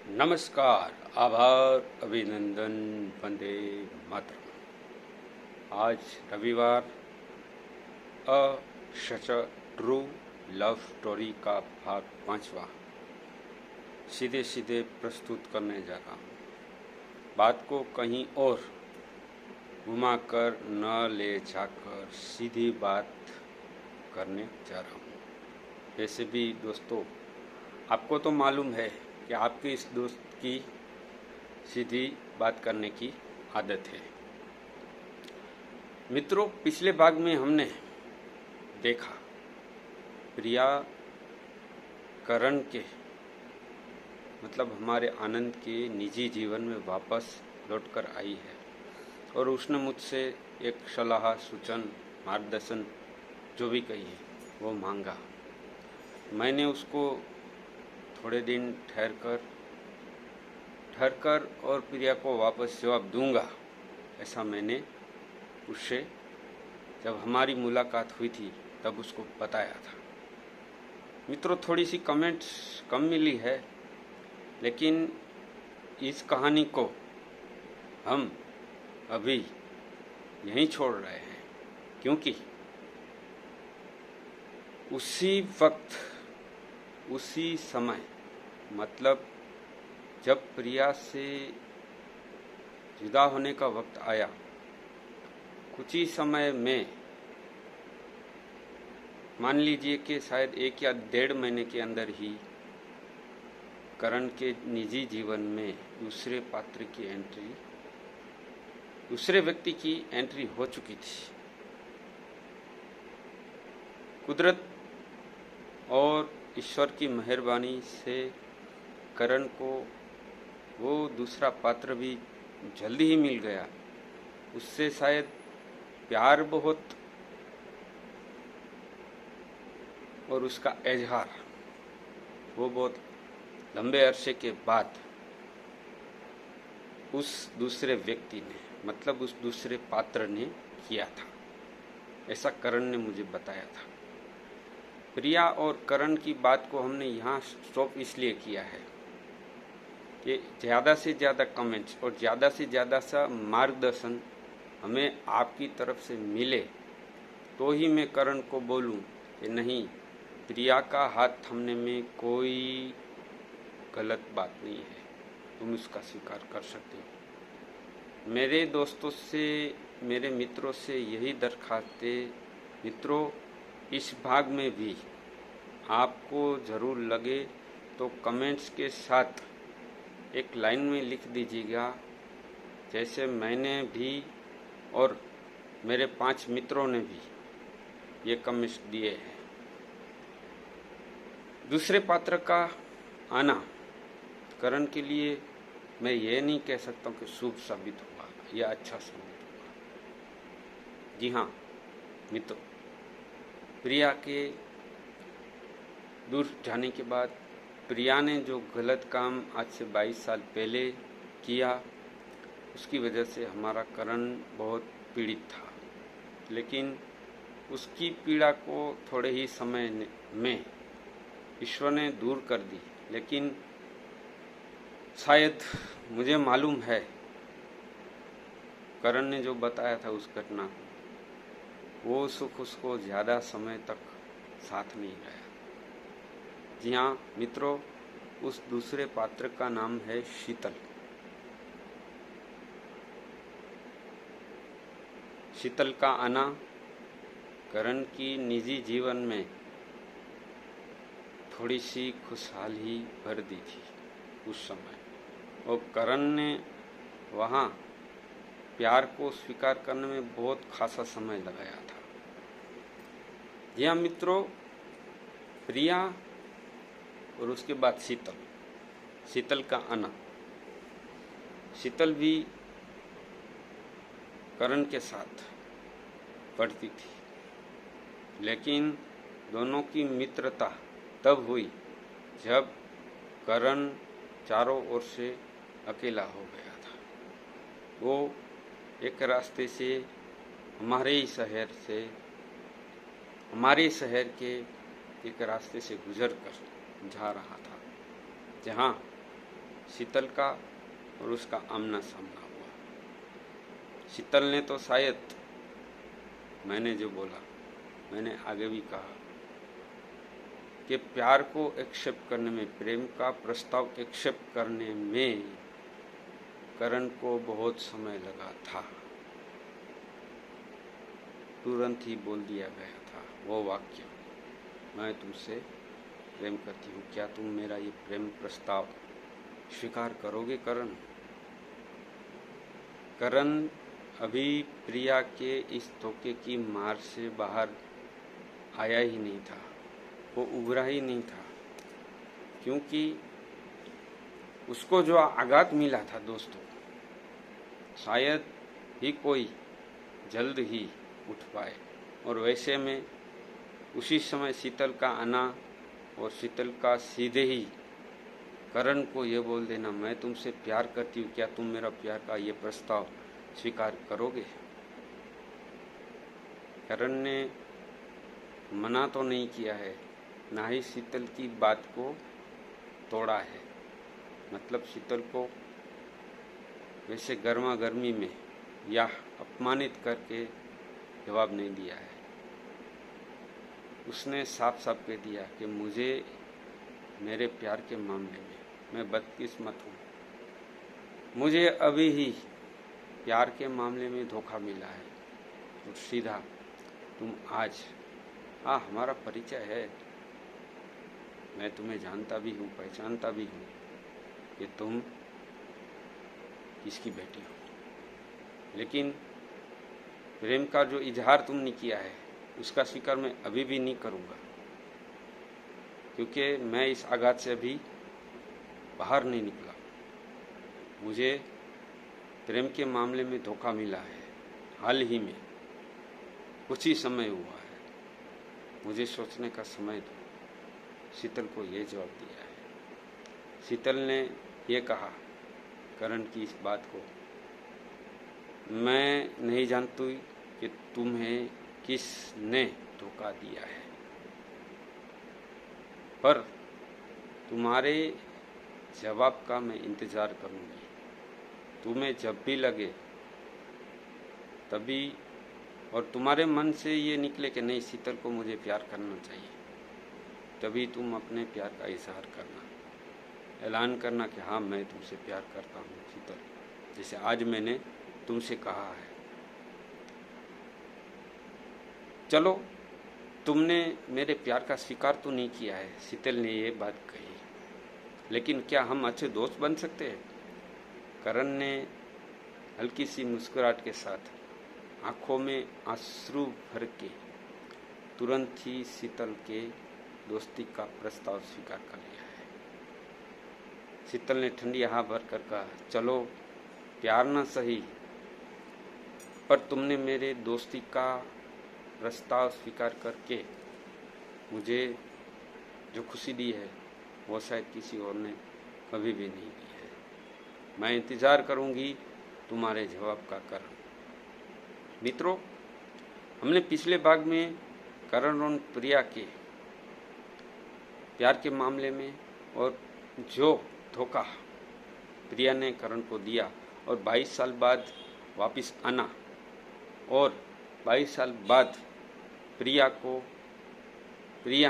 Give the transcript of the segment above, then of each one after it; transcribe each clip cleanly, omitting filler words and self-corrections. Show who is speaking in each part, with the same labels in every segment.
Speaker 1: नमस्कार, आभार, अभिनंदन, वंदे मातरम। आज रविवार अ सच ट्रू लव स्टोरी का भाग 5वां सीधे सीधे प्रस्तुत करने जा रहा हूँ। बात को कहीं और घुमाकर न ले जाकर सीधी बात करने जा रहा हूँ। वैसे भी दोस्तों, आपको तो मालूम है कि आपके इस दोस्त की सीधी बात करने की आदत है। मित्रों, पिछले भाग में हमने देखा प्रिया करण के मतलब हमारे आनंद के निजी जीवन में वापस लौटकर आई है और उसने मुझसे एक सलाह, सूचन, मार्गदर्शन जो भी कही है वो मांगा। मैंने उसको थोड़े दिन ठहर कर और प्रिया को वापस जवाब दूंगा, ऐसा मैंने उससे जब हमारी मुलाकात हुई थी तब उसको बताया था। मित्रों, थोड़ी सी कमेंट्स कम मिली है, लेकिन इस कहानी को हम अभी यहीं छोड़ रहे हैं, क्योंकि उसी वक्त, उसी समय, मतलब जब प्रिया से जुदा होने का वक्त आया, कुछ ही समय में, मान लीजिए कि शायद 1 या 1.5 महीने के अंदर ही करण के निजी जीवन में दूसरे पात्र की एंट्री, दूसरे व्यक्ति की एंट्री हो चुकी थी। कुदरत और ईश्वर की मेहरबानी से करण को वो दूसरा पात्र भी जल्दी ही मिल गया। उससे शायद प्यार बहुत और उसका इजहार वो बहुत लंबे अरसे के बाद उस दूसरे व्यक्ति ने, मतलब उस दूसरे पात्र ने किया था, ऐसा करण ने मुझे बताया था। प्रिया और करण की बात को हमने यहाँ स्टॉप इसलिए किया है कि ज़्यादा से ज़्यादा कमेंट्स और ज़्यादा से ज़्यादा सा मार्गदर्शन हमें आपकी तरफ से मिले तो ही मैं करण को बोलूं कि नहीं, प्रिया का हाथ थामने में कोई गलत बात नहीं है, तुम उसका स्वीकार कर सकते हो। मेरे दोस्तों से, मेरे मित्रों से यही दरखास्त है। मित्रों, इस भाग में भी आपको ज़रूर लगे तो कमेंट्स के साथ एक लाइन में लिख दीजिएगा, जैसे मैंने भी और मेरे 5 मित्रों ने भी ये कमेंट्स दिए हैं। दूसरे पात्र का आना करण के लिए मैं ये नहीं कह सकता कि शुभ साबित हुआ या अच्छा साबित हुआ। जी हाँ मित्रों, प्रिया के दूर जाने के बाद प्रिया ने जो गलत काम आज से 22 साल पहले किया, उसकी वजह से हमारा करण बहुत पीड़ित था। लेकिन उसकी पीड़ा को थोड़े ही समय में ईश्वर ने दूर कर दी। लेकिन शायद मुझे मालूम है करण ने जो बताया था उस घटना को, वो सुख उसको ज़्यादा समय तक साथ नहीं गया। जी हाँ मित्रों, उस दूसरे पात्र का नाम है शीतल। शीतल का आना करण की निजी जीवन में थोड़ी सी खुशहाली भर दी थी उस समय, और करण ने वहाँ प्यार को स्वीकार करने में बहुत खासा समय लगाया था। जी हाँ मित्रों, प्रिया और उसके बाद शीतल का आना। शीतल भी करण के साथ पढ़ती थी, लेकिन दोनों की मित्रता तब हुई जब करण चारों ओर से अकेला हो गया था। वो एक रास्ते से हमारे शहर के एक रास्ते से गुजर कर जा रहा था, जहाँ शीतल का और उसका आमना सामना हुआ। शीतल ने तो शायद मैंने जो बोला, मैंने आगे भी कहा कि प्यार को एक्सेप्ट करने में, प्रेम का प्रस्ताव एक्सेप्ट करने में करण को बहुत समय लगा था। तुरंत ही बोल दिया गया था वो वाक्य, मैं तुमसे प्रेम करती हूँ, क्या तुम मेरा ये प्रेम प्रस्ताव स्वीकार करोगे करण? करण अभी प्रिया के इस धोखे की मार से बाहर आया ही नहीं था, वो उभरा ही नहीं था, क्योंकि उसको जो आघात मिला था दोस्तों, शायद ही कोई जल्द ही उठ पाए। और वैसे में उसी समय शीतल का आना और शीतल का सीधे ही करण को ये बोल देना, मैं तुमसे प्यार करती हूँ, क्या तुम मेरा प्यार का ये प्रस्ताव स्वीकार करोगे? करण ने मना तो नहीं किया है, ना ही शीतल की बात को तोड़ा है, मतलब शीतल को वैसे गर्मा गर्मी में या अपमानित करके जवाब नहीं दिया है। उसने साफ साफ कह दिया कि मुझे मेरे प्यार के मामले में मैं बदकिस्मत हूँ, मुझे अभी ही प्यार के मामले में धोखा मिला है। और सीधा तुम आज, हाँ हमारा परिचय है, मैं तुम्हें जानता भी हूँ, पहचानता भी हूँ कि तुम किसकी बेटी हो, लेकिन प्रेम का जो इजहार तुमने किया है उसका स्वीकार मैं अभी भी नहीं करूँगा, क्योंकि मैं इस आघात से अभी बाहर नहीं निकला। मुझे प्रेम के मामले में धोखा मिला है, हाल ही में कुछ ही समय हुआ है, मुझे सोचने का समय दो। शीतल को ये जवाब दिया है। शीतल ने ये कहा करण की इस बात को, मैं नहीं जानती कि तुम्हें किसने धोखा दिया है, पर तुम्हारे जवाब का मैं इंतजार करूंगी। तुम्हें जब भी लगे तभी, और तुम्हारे मन से ये निकले कि नहीं शीतल को मुझे प्यार करना चाहिए, तभी तुम अपने प्यार का इजहार करना, ऐलान करना कि हाँ मैं तुमसे प्यार करता हूँ शीतल, जैसे आज मैंने तुमसे कहा है। चलो तुमने मेरे प्यार का स्वीकार तो नहीं किया है, शीतल ने ये बात कही, लेकिन क्या हम अच्छे दोस्त बन सकते हैं? करण ने हल्की सी मुस्कुराहट के साथ आंखों में आंसू भर के तुरंत ही शीतल के दोस्ती का प्रस्ताव स्वीकार कर लिया है। शीतल ने ठंडी हवा भर कर कहा, चलो प्यार ना सही, पर तुमने मेरे दोस्ती का प्रस्ताव स्वीकार करके मुझे जो खुशी दी है वो शायद किसी और ने कभी भी नहीं दी है। मैं इंतजार करूंगी तुम्हारे जवाब का करण। मित्रों, हमने पिछले भाग में करण और प्रिया के प्यार के मामले में और जो धोखा प्रिया ने करण को दिया और 22 साल बाद वापस आना, और 22 साल बाद प्रिया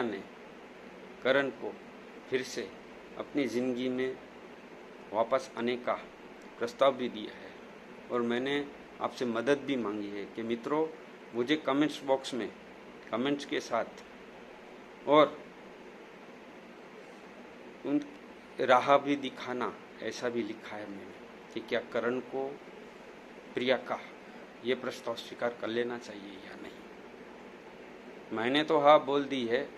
Speaker 1: ने करण को फिर से अपनी ज़िंदगी में वापस आने का प्रस्ताव भी दिया है। और मैंने आपसे मदद भी मांगी है कि मित्रों मुझे कमेंट्स बॉक्स में कमेंट्स के साथ और उन राह भी दिखाना, ऐसा भी लिखा है मैंने कि क्या करण को प्रिया का ये प्रस्ताव स्वीकार कर लेना चाहिए या नहीं। मैंने तो हाँ बोल दी है,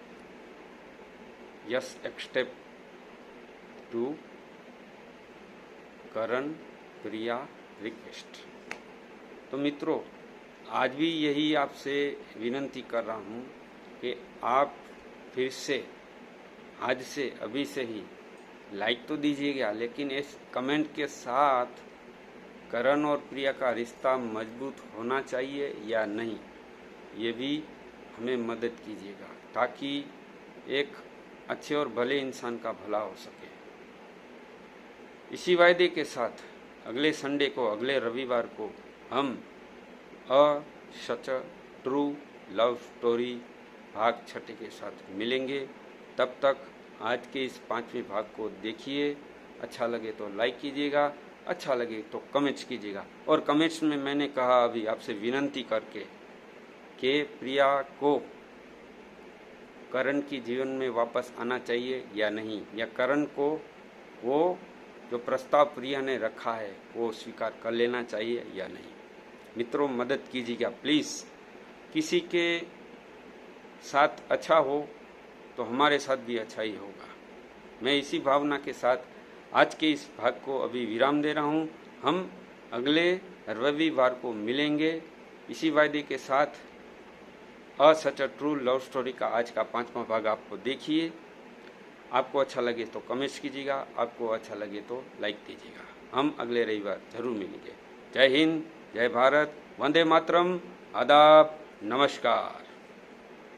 Speaker 1: yes accept to Karan Priya request. तो मित्रों आज भी यही आपसे विनंती कर रहा हूँ कि आप फिर से आज से अभी से ही लाइक तो दीजिएगा, लेकिन इस कमेंट के साथ करण और प्रिया का रिश्ता मजबूत होना चाहिए या नहीं, ये भी हमें मदद कीजिएगा, ताकि एक अच्छे और भले इंसान का भला हो सके। इसी वायदे के साथ अगले संडे को, अगले रविवार को हम अ सच ट्रू लव स्टोरी भाग 6 के साथ मिलेंगे। तब तक आज के इस 5वें भाग को देखिए। अच्छा लगे तो लाइक कीजिएगा, अच्छा लगे तो कमेंट्स कीजिएगा। और कमेंट्स में मैंने कहा अभी आपसे विनंती करके कि प्रिया को करण की जीवन में वापस आना चाहिए या नहीं, या करण को वो जो प्रस्ताव प्रिया ने रखा है वो स्वीकार कर लेना चाहिए या नहीं। मित्रों, मदद कीजिएगा प्लीज़। किसी के साथ अच्छा हो तो हमारे साथ भी अच्छा ही होगा। मैं इसी भावना के साथ आज के इस भाग को अभी विराम दे रहा हूँ। हम अगले रविवार को मिलेंगे इसी वायदे के साथ। अ सच अ ट्रू लव स्टोरी का आज का 5वां भाग आपको देखिए। आपको अच्छा लगे तो कमेंट्स कीजिएगा, आपको अच्छा लगे तो लाइक कीजिएगा। हम अगले रविवार जरूर मिलेंगे। जय हिंद, जय भारत, वंदे मातरम, आदाब, नमस्कार।